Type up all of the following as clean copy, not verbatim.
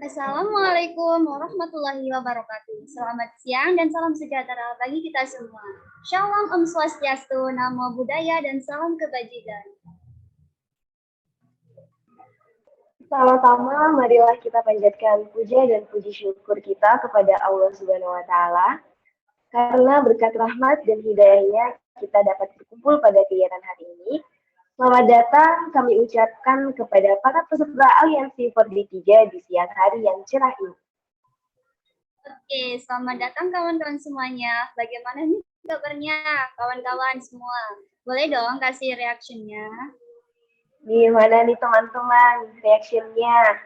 Assalamualaikum warahmatullahi wabarakatuh. Selamat siang dan salam sejahtera bagi kita semua. Shalom Om Swastiastu, Namo Buddhaya, dan salam kebajikan. Sama-sama, marilah kita panjatkan puja dan puji syukur kita kepada Allah Subhanahu wa Ta'ala, karena berkat rahmat dan hidayahnya kita dapat berkumpul pada kegiatan hari ini. Selamat datang kami ucapkan kepada para peserta Aliansi 43 di siang hari yang cerah ini. Oke, selamat datang kawan-kawan semuanya. Bagaimana nih kabarnya kawan-kawan semua? Boleh dong kasih reaksinya. Gimana nih teman-teman reaksinya?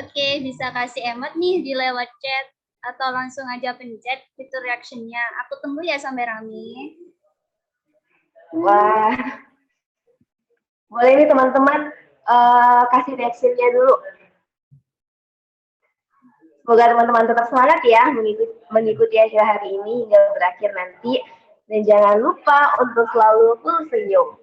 Oke, bisa kasih emot nih di lewat chat atau langsung aja pencet fitur reaksinya. Aku tunggu ya sampai rame. Wah, boleh nih teman-teman kasih reaksinya dulu. Semoga teman-teman tetap semangat ya mengikuti acara hari ini hingga berakhir nanti. Dan jangan lupa untuk selalu full senyum.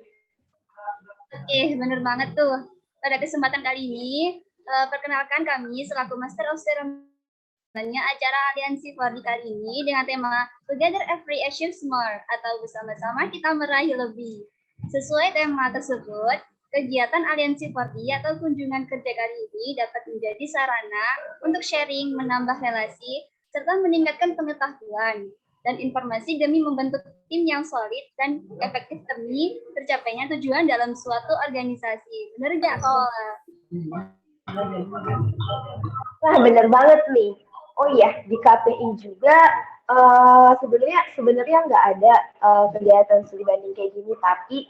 Oke, bener banget tuh. Pada kesempatan kali ini, perkenalkan kami selaku Master of Ceremony acara Aliansi 4 kali ini dengan tema Together Every Achieves More atau bersama-sama kita meraih lebih. Sesuai tema tersebut, kegiatan Aliansi 4 atau kunjungan kerja kali ini dapat menjadi sarana untuk sharing, menambah relasi, serta meningkatkan pengetahuan dan informasi demi membentuk tim yang solid dan efektif demi tercapainya tujuan dalam suatu organisasi. Benar nggak, Kola? Nah, bener banget nih. Oh iya, di KPI juga sebenarnya nggak ada kegiatan studi banding kayak gini, tapi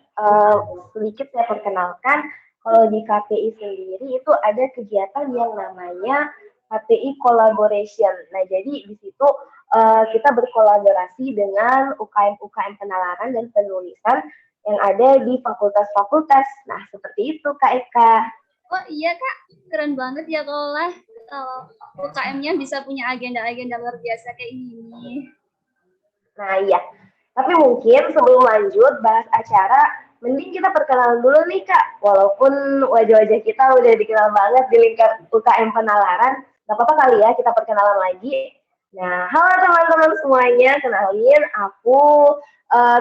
sedikit saya perkenalkan kalau di KPI sendiri itu ada kegiatan yang namanya KPI Collaboration. Nah, jadi di situ kita berkolaborasi dengan UKM-UKM penalaran dan penulisan yang ada di fakultas-fakultas. Nah, seperti itu, Kak Eka. Oh iya, Kak. Keren banget ya, Kola. UKM-nya bisa punya agenda-agenda luar biasa kayak gini. Nah, iya. Tapi mungkin sebelum lanjut bahas acara, mending kita perkenalan dulu nih, Kak. Walaupun wajah-wajah kita udah dikenal banget di lingkar UKM penalaran, nggak apa-apa kali ya kita perkenalan lagi. Nah, halo teman-teman semuanya, kenalin aku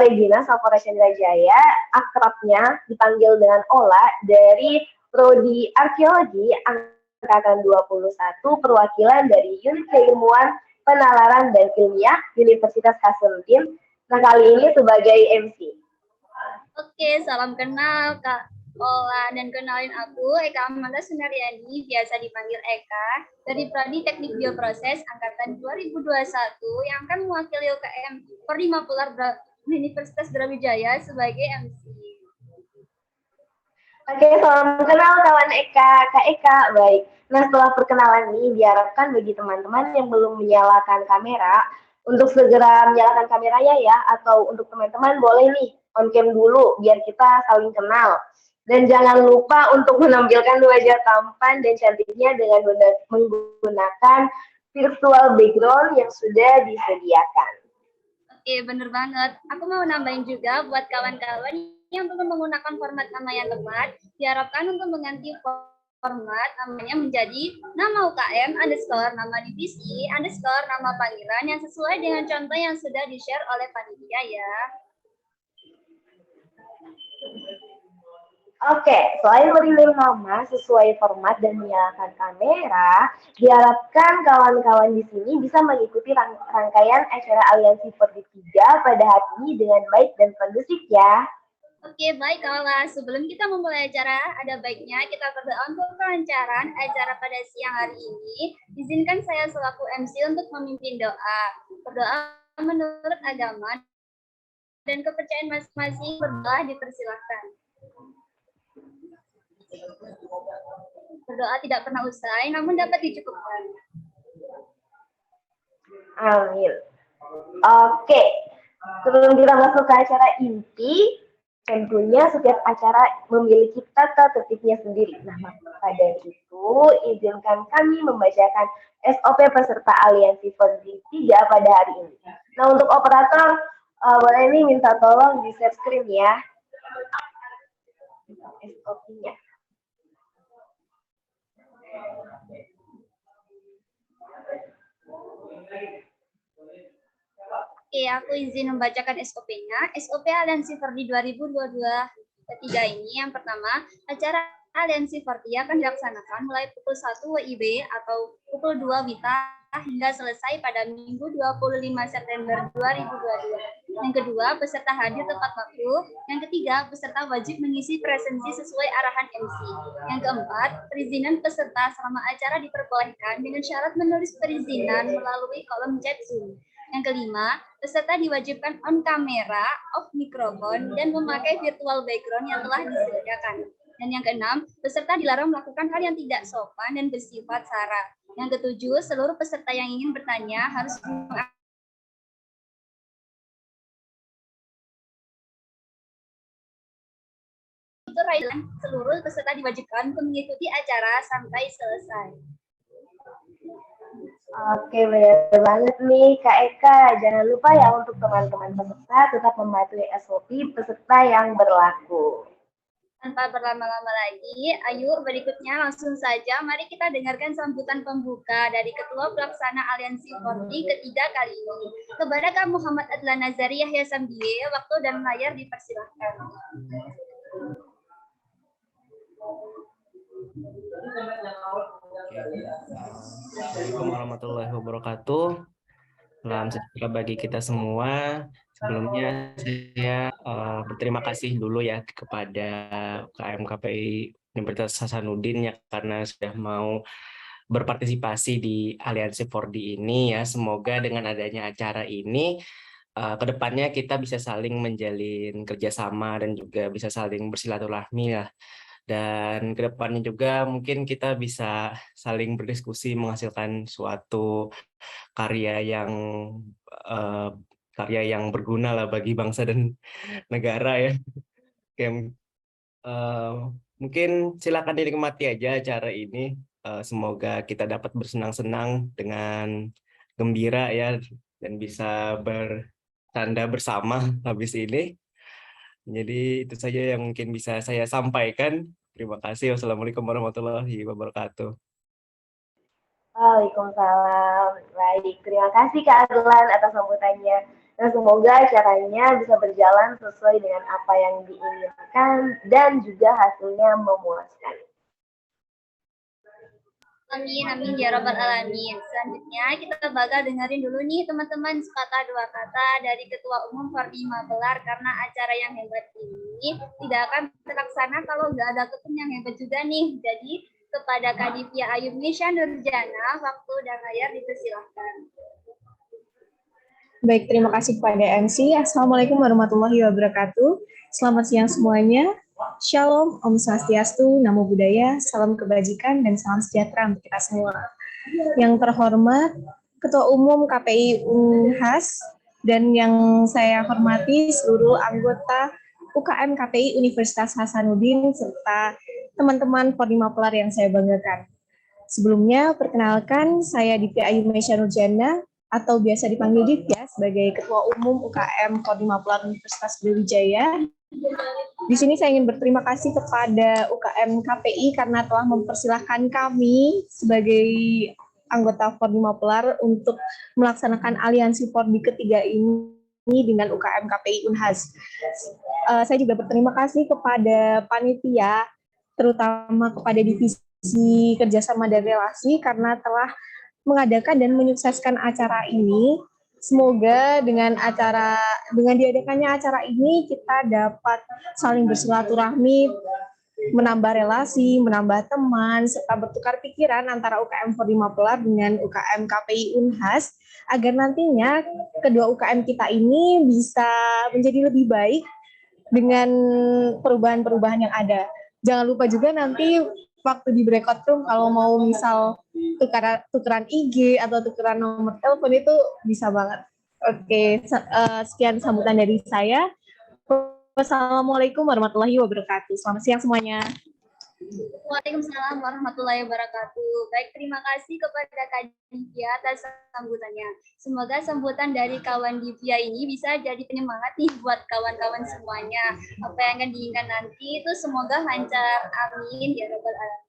Regina Salvara Chandra Jaya, akrabnya dipanggil dengan Ola dari Prodi Arkeologi Angkatan 21, perwakilan dari Unit Keilmuan Penalaran dan Ilmiah Universitas Hasanuddin. Nah, kali ini sebagai MC. Oke, salam kenal Kak Ola, dan kenalin aku Eka Amanda Sunaryani, biasa dipanggil Eka, dari Prodi Teknik Bioproses Angkatan 2021 yang akan mewakili UKM Perlima Polar Universitas Brawijaya sebagai MC. Oke, salam kenal kawan Eka, Kak Eka. Baik. Nah, setelah perkenalan ini, diharapkan bagi teman-teman yang belum menyalakan kamera, untuk segera menyalakan kameranya ya, atau untuk teman-teman boleh nih on cam dulu, biar kita saling kenal. Dan jangan lupa untuk menampilkan wajah tampan dan cantiknya dengan menggunakan virtual background yang sudah disediakan. Oke, bener banget. Aku mau nambahin juga buat kawan-kawan yang belum menggunakan format nama yang tepat, diharapkan untuk mengganti format namanya menjadi nama UKM underscore nama divisi underscore nama panggilan yang sesuai dengan contoh yang sudah di-share oleh panitia ya. Oke, selain memilih nama sesuai format dan menyalakan kamera, diharapkan kawan-kawan di sini bisa mengikuti rangkaian acara Aliansi 43 pada hari ini dengan baik dan kondusif ya. Oke, baik Kala. Sebelum kita memulai acara, ada baiknya kita berdoa untuk kelancaran acara pada siang hari ini. Izinkan saya selaku MC untuk memimpin doa. Berdoa menurut agama dan kepercayaan masing-masing, berdoa dipersilahkan. Berdoa tidak pernah usai, namun dapat dicukupkan. Amin. Oke, sebelum kita masuk ke acara inti, tentunya setiap acara memiliki tata tertibnya sendiri. Nah, maka dari itu, izinkan kami membacakan SOP peserta Aliansi 43 pada hari ini. Nah, untuk operator, boleh nih minta tolong di share screen ya. SOP-nya. Oke, aku izin membacakan SOP-nya. SOP Aliansi Verdi 2022 ketiga ini yang pertama, acara Aliansi Verdi akan dilaksanakan mulai pukul 1 WIB atau pukul 2 WITA hingga selesai pada Minggu 25 September 2022. Yang kedua, peserta hadir tepat waktu. Yang ketiga, peserta wajib mengisi presensi sesuai arahan MC. Yang keempat, perizinan peserta selama acara diperbolehkan dengan syarat menulis perizinan melalui kolom chat Zoom. Yang kelima, peserta diwajibkan on kamera, off mikrofon, dan memakai virtual background yang telah disediakan. Dan yang keenam, peserta dilarang melakukan hal yang tidak sopan dan bersifat sara. Yang ketujuh, seluruh peserta yang ingin bertanya harus seluruh peserta diwajibkan untuk mengikuti acara sampai selesai. Oke, benar banget nih Kak Eka. Jangan lupa ya untuk teman-teman peserta tetap mematuhi SOP peserta yang berlaku. Tanpa berlama-lama lagi, ayo berikutnya langsung saja mari kita dengarkan sambutan pembuka dari Ketua Pelaksana Aliansi Verdi ketiga kali ini. Kepada Kak Muhammad Adlan Nazari Yahya Sambie, waktu dan layar dipersilahkan. Assalamualaikum warahmatullahi wabarakatuh. Salam sejahtera bagi kita semua. Sebelumnya saya berterima kasih dulu ya kepada UKM KPI Universitas Hasanuddin ya karena sudah mau berpartisipasi di Aliansi Verdi ini ya. Semoga dengan adanya acara ini kedepannya kita bisa saling menjalin kerjasama dan juga bisa saling bersilaturahmi ya. Dan kedepannya juga mungkin kita bisa saling berdiskusi menghasilkan suatu karya yang berguna lah bagi bangsa dan negara ya. Mungkin silakan dinikmati aja acara ini. Semoga kita dapat bersenang-senang dengan gembira ya dan bisa bercanda bersama habis ini. Jadi itu saja yang mungkin bisa saya sampaikan. Terima kasih. Wassalamualaikum warahmatullahi wabarakatuh. Waalaikumsalam. Baik, terima kasih Kak Adlan atas sambutannya. Dan semoga acaranya bisa berjalan sesuai dengan apa yang diinginkan dan juga hasilnya memuaskan. Amin, amin ya rabbal alamin. Selanjutnya kita bakal dengerin dulu nih teman-teman sepatah dua kata dari Ketua Umum Verdi Magelar karena acara yang hebat ini tidak akan terlaksana kalau nggak ada ketum yang hebat juga nih. Jadi kepada Kak Divya Ayub Nisha Nurjana, waktu dan layar dipersilahkan. Baik, terima kasih kepada MC. Assalamualaikum warahmatullahi wabarakatuh. Selamat siang semuanya. Shalom, Om Swastiastu, Namo Buddhaya, salam kebajikan, dan salam sejahtera untuk kita semua. Yang terhormat, Ketua Umum KPI Unhas, dan yang saya hormati seluruh anggota UKM KPI Universitas Hasanuddin, serta teman-teman Verdi Magelar yang saya banggakan. Sebelumnya, perkenalkan, saya Divya Ayu Mesya Nurjana, atau biasa dipanggil Divya, sebagai Ketua Umum UKM Verdi Magelar Universitas Brawijaya. Di sini saya ingin berterima kasih kepada UKM KPI karena telah mempersilahkan kami sebagai anggota Verdi Magelar untuk melaksanakan aliansi Verdi ketiga ini dengan UKM KPI Unhas. Saya juga berterima kasih kepada panitia, terutama kepada divisi kerjasama dan relasi karena telah mengadakan dan menyukseskan acara ini. Semoga dengan diadakannya acara ini kita dapat saling bersilaturahmi, menambah relasi, menambah teman, serta bertukar pikiran antara UKM Verdi Magelar dengan UKM KPI Unhas agar nantinya kedua UKM kita ini bisa menjadi lebih baik dengan perubahan-perubahan yang ada. Jangan lupa juga nanti waktu di breakout room kalau mau misal tukeran IG atau tukeran nomor telepon itu bisa banget. Oke, sekian sambutan dari saya. Wassalamualaikum warahmatullahi wabarakatuh. Selamat siang semuanya. Waalaikumsalam warahmatullahi wabarakatuh. Baik, terima kasih kepada Kak Divya atas sambutannya. Semoga sambutan dari kawan Divya ini bisa jadi penyemangat nih buat kawan-kawan semuanya. Apa yang akan diinginkan nanti itu semoga lancar. Amin ya rabbal alamin.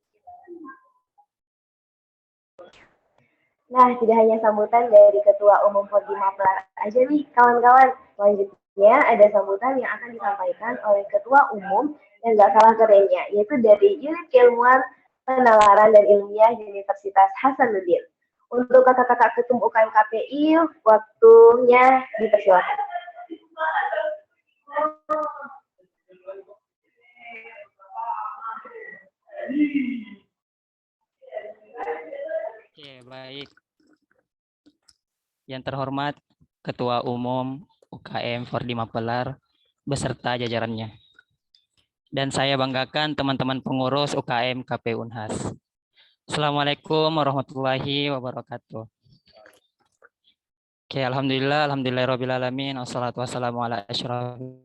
Nah, tidak hanya sambutan dari Ketua Umum Prodi Maplar aja nih, kawan-kawan. Selanjutnya ada sambutan yang akan disampaikan oleh Ketua Umum yang gak kalah kerennya, yaitu dari Unit Keilmuan Penalaran dan Ilmiah Universitas Hasanuddin. Untuk kakak-kakak ketum UKM KPI, waktunya dipersilakan. Oke, baik. Yang terhormat Ketua Umum UKM Fordi Mapelar beserta jajarannya. Dan saya banggakan teman-teman pengurus UKM KP Unhas. Assalamualaikum warahmatullahi wabarakatuh. Oke, alhamdulillahirrabbilalamin. Wassalatu wassalamu ala asyrafil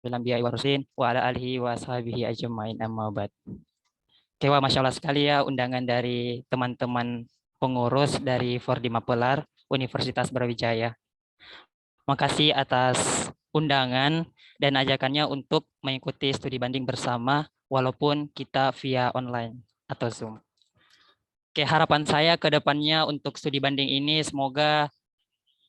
anbiya'i wa mursalin wa ala alihi wa sahbihi ajmain amma ba'd. Oke, wah, Masya Allah sekali ya undangan dari teman-teman pengurus dari Fordi Mapelar Universitas Brawijaya. Makasih atas undangan dan ajakannya untuk mengikuti studi banding bersama walaupun kita via online atau Zoom. Oke, harapan saya ke depannya untuk studi banding ini semoga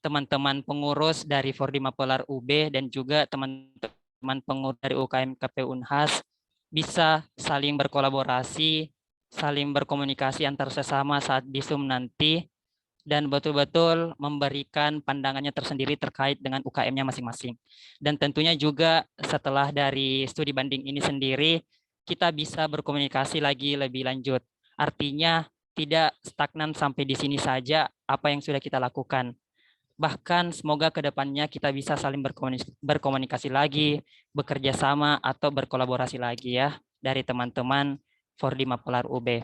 teman-teman pengurus dari Fordi Mapelar UB dan juga teman-teman pengurus dari UKM KP Unhas bisa saling berkolaborasi, saling berkomunikasi antar sesama saat di Zoom nanti, dan betul-betul memberikan pandangannya tersendiri terkait dengan UKM-nya masing-masing. Dan tentunya juga setelah dari studi banding ini sendiri, kita bisa berkomunikasi lagi lebih lanjut. Artinya tidak stagnan sampai di sini saja apa yang sudah kita lakukan. Bahkan semoga ke depannya kita bisa saling berkomunikasi lagi, bekerja sama atau berkolaborasi lagi ya dari teman-teman Fordi Mapelar UB.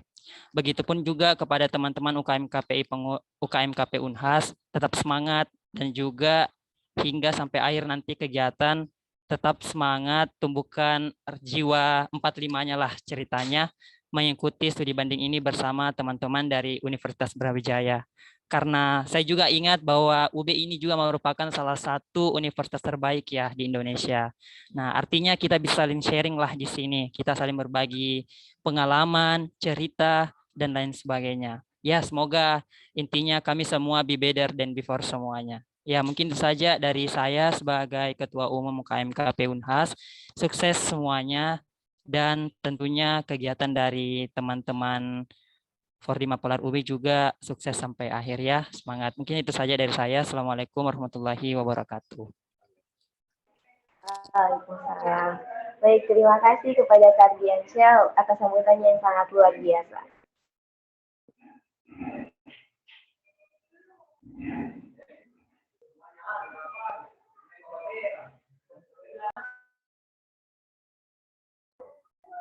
Begitupun juga kepada teman-teman UKM KP Unhas, tetap semangat dan juga hingga sampai akhir nanti kegiatan tetap semangat, tumbuhkan jiwa 45-nya lah ceritanya mengikuti studi banding ini bersama teman-teman dari Universitas Brawijaya. Karena saya juga ingat bahwa UB ini juga merupakan salah satu universitas terbaik ya di Indonesia. Nah, artinya kita bisa saling sharing lah di sini. Kita saling berbagi pengalaman, cerita, dan lain sebagainya. Ya, semoga intinya kami semua be better than before semuanya. Ya, mungkin itu saja dari saya sebagai Ketua Umum UKM KP Unhas. Sukses semuanya dan tentunya kegiatan dari teman-teman Fordi Mapelar UB juga sukses sampai akhir ya. Semangat. Mungkin itu saja dari saya. Assalamualaikum warahmatullahi wabarakatuh. Waalaikumsalam. Baik, terima kasih kepada Kardian Shell atas sambutannya yang sangat luar biasa.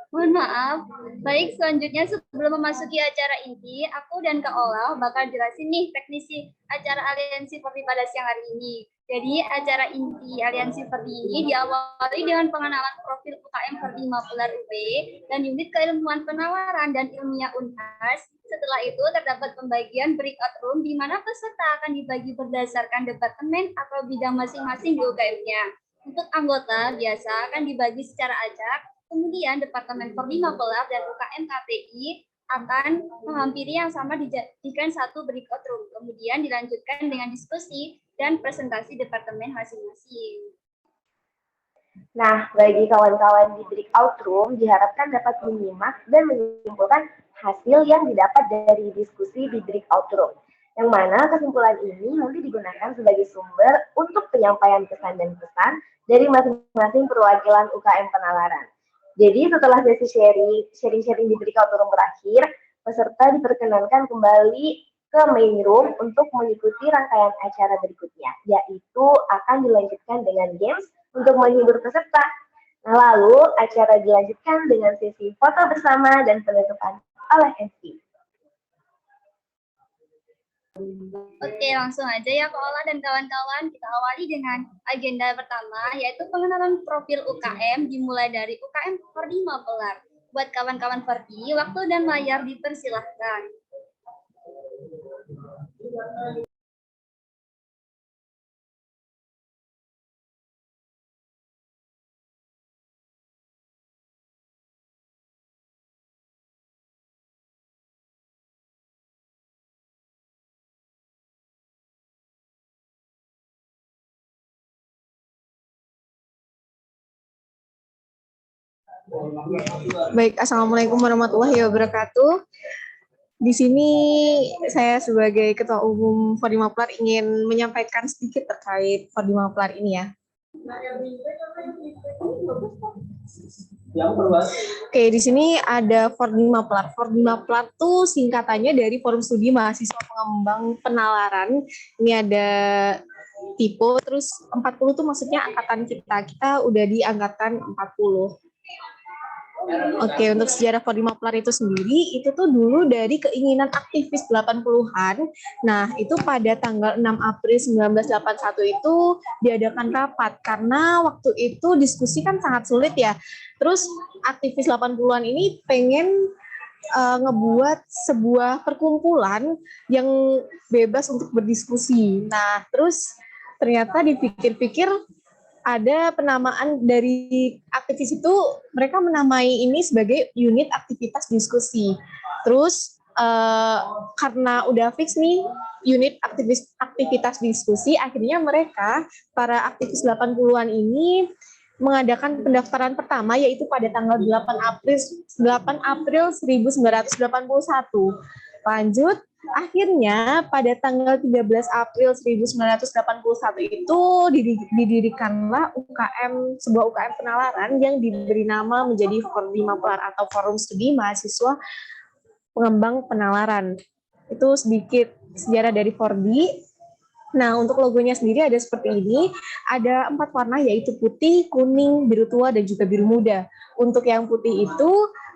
Mohon maaf. Baik, selanjutnya sebelum memasuki acara inti, aku dan Kak Ola bakal jelasin nih teknisi acara Aliansi Fordi pada siang hari ini. Jadi, acara inti Aliansi Fordi ini diawali dengan pengenalan profil UKM Fordi Mapelar UB dan unit keilmuan penawaran dan ilmiah Unhas. Setelah itu terdapat pembagian breakout room di mana peserta akan dibagi berdasarkan departemen atau bidang masing-masing di UKM-nya. Untuk anggota biasa akan dibagi secara acak. Kemudian Departemen Fordi Mapelar dan UKM KPI akan menghampiri yang sama dijadikan satu breakout room. Kemudian dilanjutkan dengan diskusi dan presentasi departemen masing-masing. Nah, bagi kawan-kawan di breakout room diharapkan dapat menyimak dan menyimpulkan hasil yang didapat dari diskusi di breakout room. Yang mana kesimpulan ini nanti digunakan sebagai sumber untuk penyampaian pesan dan pesan dari masing-masing perwakilan UKM Penalaran. Jadi setelah sesi sharing di breakout room berakhir, peserta diperkenankan kembali ke main room untuk mengikuti rangkaian acara berikutnya, yaitu akan dilanjutkan dengan games untuk menghibur peserta. Nah, lalu acara dilanjutkan dengan sesi foto bersama dan penutupan oleh MC. Oke, langsung aja ya Kak Ola dan kawan-kawan. Kita awali dengan agenda pertama, yaitu pengenalan profil UKM dimulai dari UKM Fordi Mapelar. Buat kawan-kawan Fordi, waktu dan layar dipersilahkan. Baik, Assalamualaikum warahmatullahi wabarakatuh. Di sini saya sebagai Ketua Umum Fordimaplar ingin menyampaikan sedikit terkait Fordimaplar ini ya. Oke, di sini ada Fordimaplar. Fordimaplar itu singkatannya dari Forum Studi Mahasiswa Pengembang Penalaran. Ini ada tipe, terus 40 itu maksudnya angkatan kita. Kita udah di angkatan 40. Oke, untuk sejarah Fordimaplar itu sendiri, itu tuh dulu dari keinginan aktivis 80-an. Nah, itu pada tanggal 6 April 1981 itu diadakan rapat, karena waktu itu diskusi kan sangat sulit ya. Terus aktivis 80-an ini pengen ngebuat sebuah perkumpulan yang bebas untuk berdiskusi. Nah, terus ternyata dipikir-pikir, ada penamaan dari aktivis itu, mereka menamai ini sebagai unit aktivitas diskusi. Terus karena udah fix nih unit aktivitas diskusi, akhirnya mereka para aktivis 80-an ini mengadakan pendaftaran pertama, yaitu pada tanggal 8 April 1981. Lanjut, akhirnya pada tanggal 13 April 1981 itu didirikanlah sebuah UKM penalaran yang diberi nama menjadi Fordimaplar atau Forum Studi Mahasiswa Pengembang Penalaran. Itu sedikit sejarah dari Fordi. Nah, untuk logonya sendiri ada seperti ini. Ada 4 warna, yaitu putih, kuning, biru tua, dan juga biru muda. Untuk yang putih itu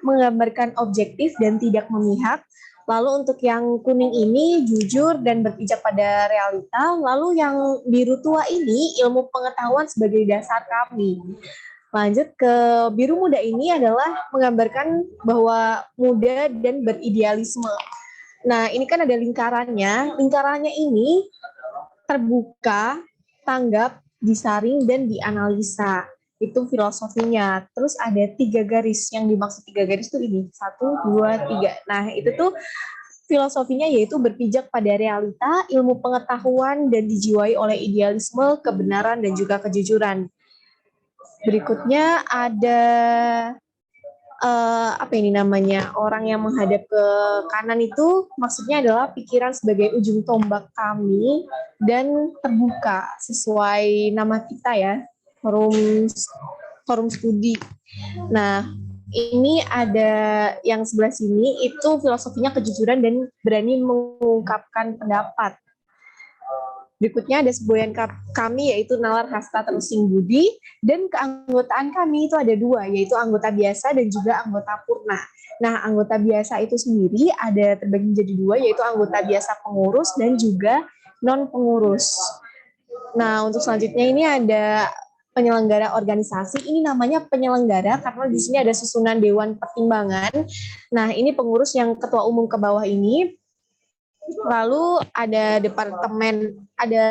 menggambarkan objektif dan tidak memihak. Lalu untuk yang kuning ini jujur dan berpijak pada realita. Lalu yang biru tua ini ilmu pengetahuan sebagai dasar kami. Lanjut ke biru muda, ini adalah menggambarkan bahwa muda dan beridealisme. Nah, ini kan ada lingkarannya. Lingkarannya ini terbuka, tanggap, disaring, dan dianalisa. Itu filosofinya. Terus ada 3 garis. Yang dimaksud 3 garis itu ini. 1, 2, 3. Nah, itu tuh filosofinya yaitu berpijak pada realita, ilmu pengetahuan, dan dijiwai oleh idealisme, kebenaran, dan juga kejujuran. Berikutnya ada apa ini namanya, orang yang menghadap ke kanan itu maksudnya adalah pikiran sebagai ujung tombak kami dan terbuka sesuai nama kita ya, forum studi. Nah, ini ada yang sebelah sini itu filosofinya kejujuran dan berani mengungkapkan pendapat. Berikutnya ada semboyan kami, yaitu nalar hasta terusing budi, dan keanggotaan kami itu ada 2, yaitu anggota biasa dan juga anggota purna. Nah, anggota biasa itu sendiri ada terbagi menjadi 2, yaitu anggota biasa pengurus dan juga non-pengurus. Nah, untuk selanjutnya ini ada penyelenggara organisasi. Ini namanya penyelenggara karena di sini ada susunan dewan pertimbangan. Nah, ini pengurus yang ketua umum ke bawah ini. Lalu ada departemen, ada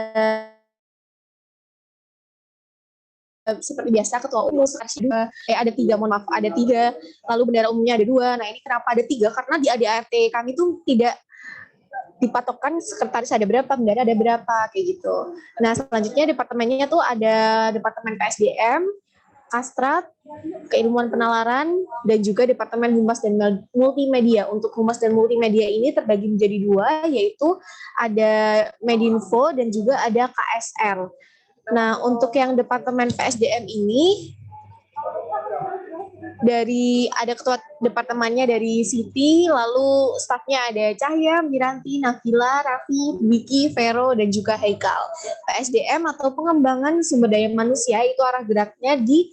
seperti biasa ketua umum, ada 3, mohon maaf, ada 3, lalu bendara umumnya ada 2. Nah, ini kenapa ada 3? Karena di ADART kami tuh tidak dipatokkan sekretaris ada berapa, bendara ada berapa, kayak gitu. Nah, selanjutnya departemennya tuh ada departemen PSDM, Kastrat, keilmuan penalaran, dan juga Departemen Humas dan Multimedia. Untuk Humas dan Multimedia ini terbagi menjadi 2, yaitu ada Medinfo dan juga ada KSR. Nah, untuk yang Departemen PSDM ini, ada ketua departemennya dari Siti, lalu stafnya ada Cahya, Miranti, Nafila, Raffi, Wiki, Vero, dan juga Haikal. PSDM atau pengembangan sumber daya manusia itu arah geraknya di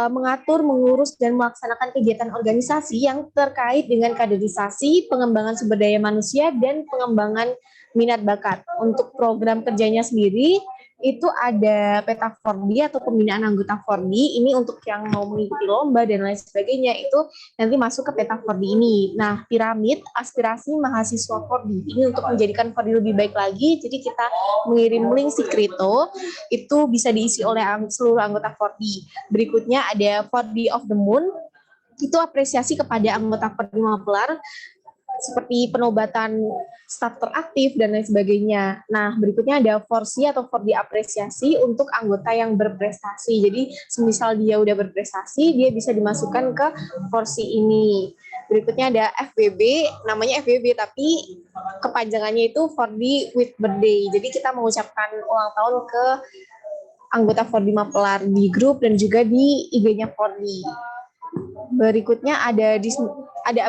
mengatur, mengurus, dan melaksanakan kegiatan organisasi yang terkait dengan kaderisasi, pengembangan sumber daya manusia, dan pengembangan minat bakat. Untuk program kerjanya sendiri, itu ada peta Fordi atau pembinaan anggota Fordi. Ini untuk yang mau mengikuti lomba dan lain sebagainya, itu nanti masuk ke peta Fordi ini. Nah, piramid aspirasi mahasiswa Fordi ini untuk menjadikan Fordi lebih baik lagi. Jadi kita mengirim link Sikrito, itu bisa diisi oleh seluruh anggota Fordi. Berikutnya ada Fordi of the Moon, itu apresiasi kepada anggota Fordimaplar. seperti penobatan staf teraktif dan lain sebagainya. Nah, berikutnya ada forsi atau for diapresiasi untuk anggota yang berprestasi. Jadi, semisal dia udah berprestasi, dia bisa dimasukkan ke forsi ini. Berikutnya ada FBB, namanya FBB tapi kepanjangannya itu for the with birthday. Jadi kita mengucapkan ulang tahun ke anggota Fordi Mapelar di grup dan juga di IG-nya Fordi. Berikutnya ada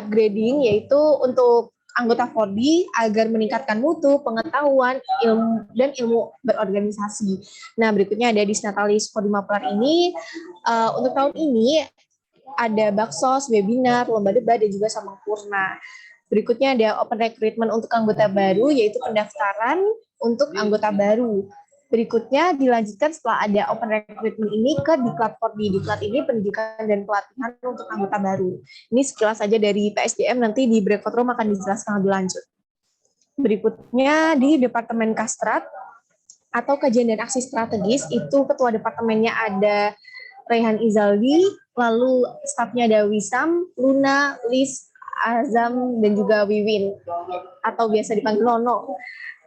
upgrading, yaitu untuk anggota Fordi agar meningkatkan mutu, pengetahuan, ilmu dan ilmu berorganisasi. Nah, berikutnya ada Disnatalis Fordi Mapelar ini. Untuk tahun ini ada baksos, webinar, lomba debat, dan juga samampurna. Berikutnya ada open recruitment untuk anggota baru, yaitu pendaftaran untuk anggota baru. Berikutnya dilanjutkan setelah ada open recruitment ini ke Diklat Fordi. Diklat ini pendidikan dan pelatihan untuk anggota baru. Ini sekilas saja dari PSDM, nanti di breakout room akan dijelaskan lebih lanjut. Berikutnya di Departemen Kastrat atau Kajian dan Aksi Strategis, itu ketua departemennya ada Rehan Izaldi, lalu stafnya ada Wisam, Luna, Lis, Azam, dan juga Wiwin, atau biasa dipanggil Nono.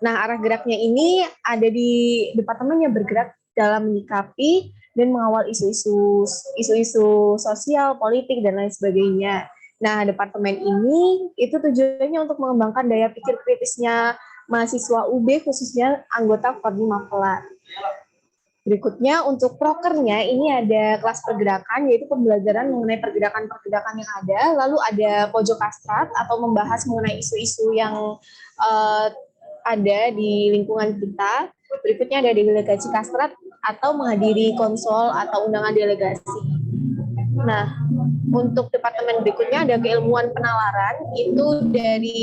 Nah, arah geraknya ini ada di departemen yang bergerak dalam menyikapi dan mengawal isu-isu sosial, politik, dan lain sebagainya. Nah, departemen ini itu tujuannya untuk mengembangkan daya pikir kritisnya mahasiswa UB, khususnya anggota Fordi Mapelar. Berikutnya untuk prokernya ini ada kelas pergerakan, yaitu pembelajaran mengenai pergerakan-pergerakan yang ada, lalu ada pojok kastrat atau membahas mengenai isu-isu yang ada di lingkungan kita. Berikutnya ada delegasi kastrat atau menghadiri konsol atau undangan delegasi. Nah, untuk departemen berikutnya ada keilmuan penalaran, itu dari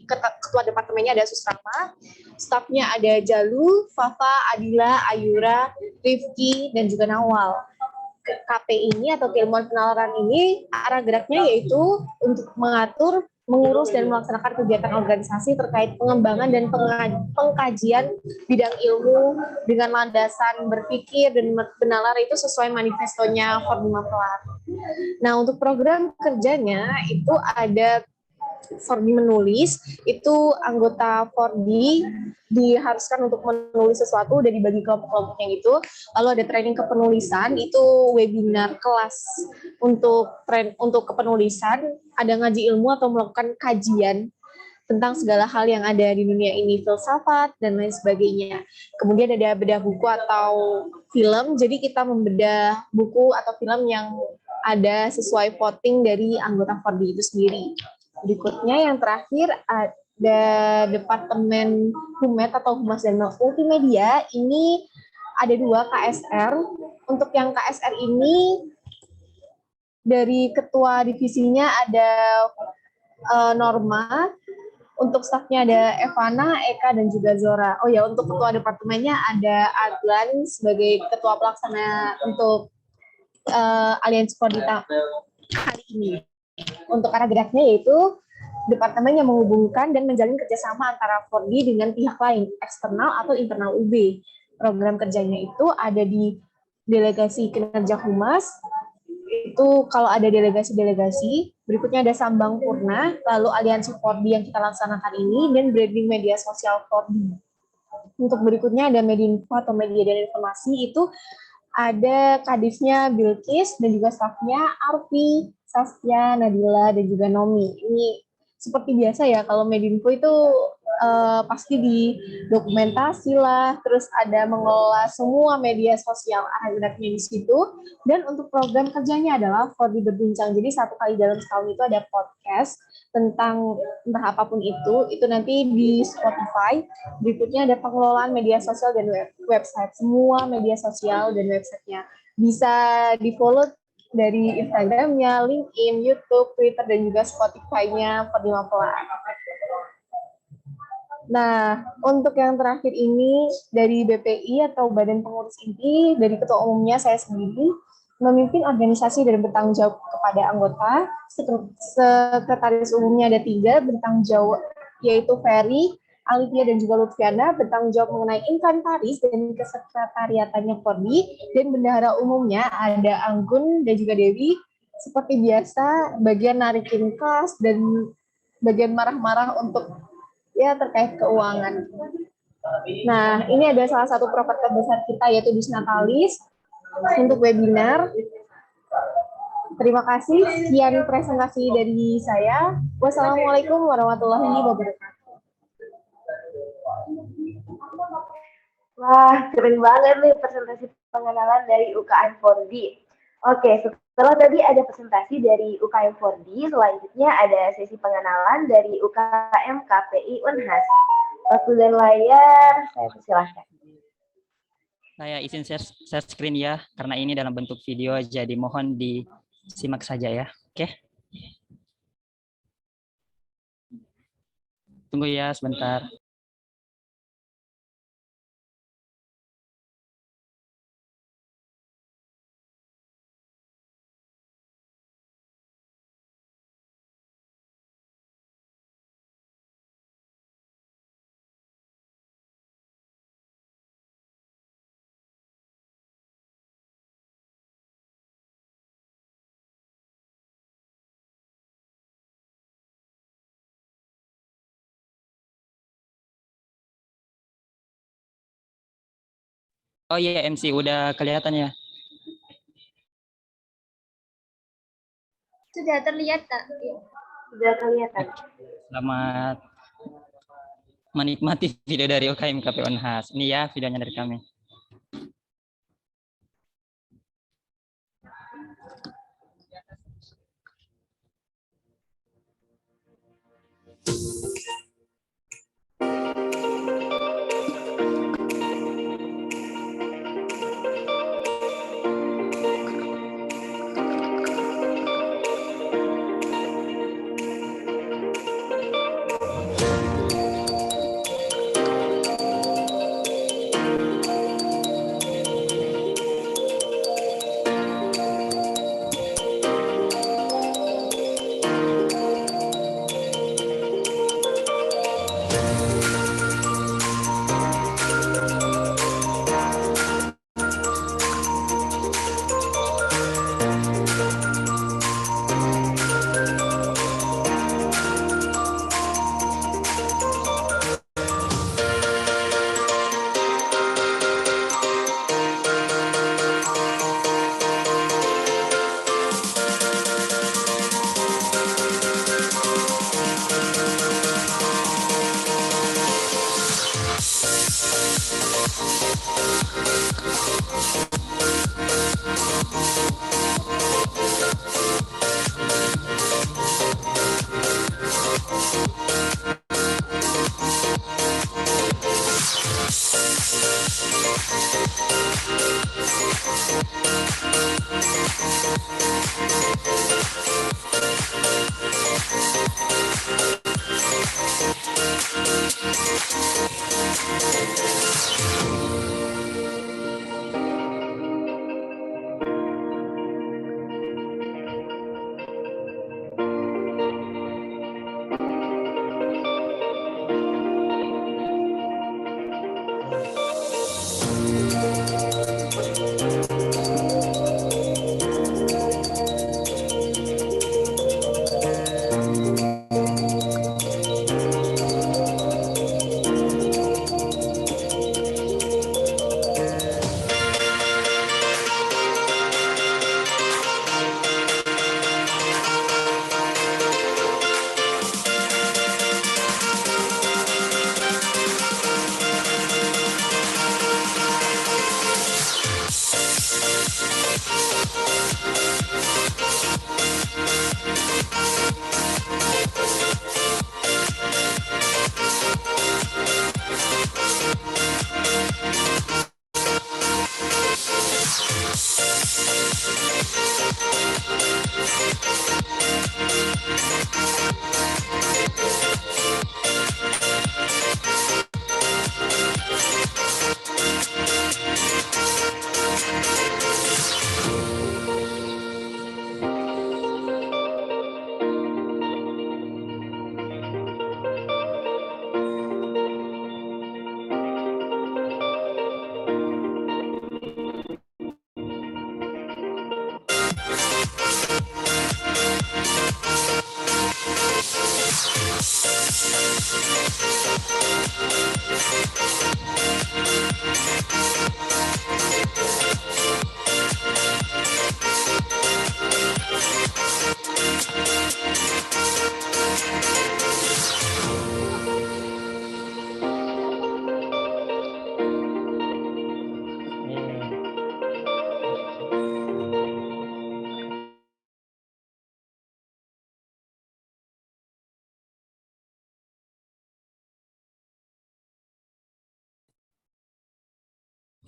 ketua departemennya ada Susrama, stafnya ada Jalu, Fafa, Adila, Ayura, Rifki, dan juga Nawal. KP ini atau keilmuan penalaran ini arah geraknya yaitu untuk mengatur, mengurus, dan melaksanakan kegiatan organisasi terkait pengembangan dan pengkajian bidang ilmu dengan landasan berpikir dan benalar itu sesuai manifestonya Fordi Mapelar. Nah, untuk program kerjanya itu ada Fordi menulis, itu anggota Fordi diharuskan untuk menulis sesuatu, udah dibagi kelompok-kelompoknya gitu. Lalu ada training kepenulisan, itu webinar kelas untuk kepenulisan, ada ngaji ilmu atau melakukan kajian tentang segala hal yang ada di dunia ini, filsafat, dan lain sebagainya. Kemudian ada bedah buku atau film, jadi kita membedah buku atau film yang ada sesuai voting dari anggota Fordi itu sendiri. Berikutnya yang terakhir ada Departemen Humet atau Humas dan Multimedia, ini ada 2 KSR. Untuk yang KSR ini dari ketua divisinya ada Norma, untuk stafnya ada Evana, Eka, dan juga Zora. Oh ya, untuk ketua departemennya ada Adlan sebagai ketua pelaksana untuk Aliansi Fordi kali ini. Untuk arah geraknya yaitu departemen yang menghubungkan dan menjalin kerjasama antara Fordi dengan pihak lain, eksternal atau internal UB. Program kerjanya itu ada di delegasi kinerja humas, itu kalau ada delegasi-delegasi, berikutnya ada Sambang Purna, lalu aliansi Fordi yang kita laksanakan ini, dan branding media sosial Fordi. Untuk berikutnya ada Medinfo atau media dan informasi, itu ada kadifnya Bilkis dan juga stafnya Arfi, Saskia, Nadila, dan juga Nomi. Ini seperti biasa ya, kalau Medinfo itu pasti di dokumentasi lah, terus ada mengelola semua media sosial geraknya di situ. Dan untuk program kerjanya adalah Fordi Berbincang. Jadi 1 kali dalam setahun itu ada podcast tentang entah apapun itu nanti di Spotify. Berikutnya ada pengelolaan media sosial dan website. Semua media sosial dan websitenya bisa di-follow dari Instagramnya, LinkedIn, YouTube, Twitter, dan juga Spotify-nya Fordi Mapelar. Nah, untuk yang terakhir ini dari BPI atau Badan Pengurus Inti, dari Ketua Umumnya saya sendiri, memimpin organisasi dan bertanggung jawab kepada anggota. Sekretaris Umumnya ada 3 bertanggung jawab, yaitu Ferry, Alivia, dan juga Lutfiana, bertanggung jawab mengenai inventaris dan kesekretariatannya Fordi, dan bendahara umumnya ada Anggun dan juga Dewi. Seperti biasa, bagian narikin kas dan bagian marah-marah untuk ya terkait keuangan. Nah, ini ada salah satu proker terbesar kita yaitu Disnatalis untuk webinar. Terima kasih. Sekian presentasi dari saya. Wassalamualaikum warahmatullahi wabarakatuh. Wah, keren banget nih presentasi pengenalan dari UKM 4D. Oke, setelah tadi ada presentasi dari UKM 4D, selanjutnya ada sesi pengenalan dari UKM KPI Unhas. Waktu dan layar, saya persilahkan. Saya izin share screen ya, karena ini dalam bentuk video, jadi mohon disimak saja ya. Oke. Tunggu ya sebentar. Oh iya, MC udah kelihatan ya. Sudah terlihat, Kak? Sudah kelihatan. Selamat menikmati video dari UKM KPI Unhas. Ini ya videonya dari kami.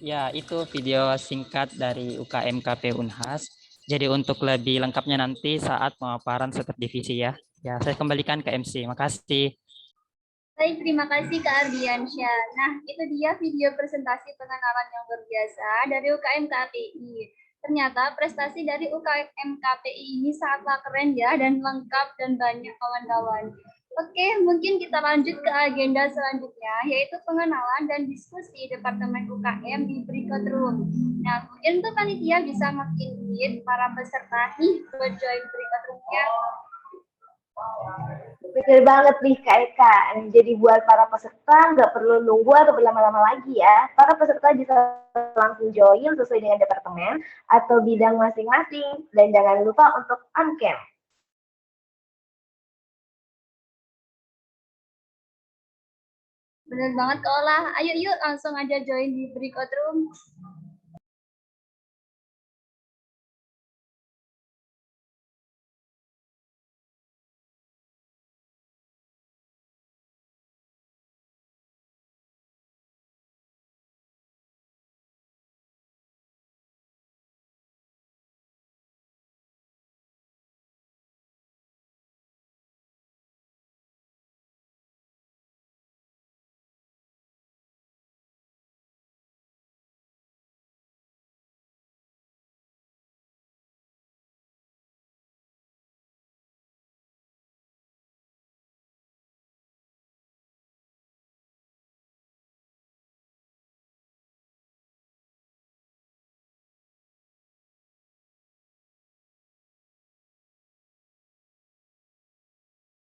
Ya, itu video singkat dari UKM KP Unhas. Jadi untuk lebih lengkapnya nanti saat pemaparan setiap divisi ya. Ya, saya kembalikan ke MC. Makasih. Baik, terima kasih Kak Ardiansyah. Nah, itu dia video presentasi pengenalan yang luar biasa dari UKM KPI. Ternyata prestasi dari UKM KPI ini sangatlah keren ya, dan lengkap dan banyak kawan-kawan. Oke, mungkin kita lanjut ke agenda selanjutnya, yaitu pengenalan dan diskusi Departemen UKM di Berikut Room. Nah, mungkin tuh panitia bisa makin para peserta nih buat join Berikut Room-nya. Betul banget nih Kak Eka. Jadi buat para peserta nggak perlu nunggu atau berlama-lama lagi ya. Para peserta bisa langsung join sesuai dengan departemen atau bidang masing-masing. Dan jangan lupa untuk on-cam. Bener banget Kak Olah. Ayo yuk langsung aja join di Breakout Room.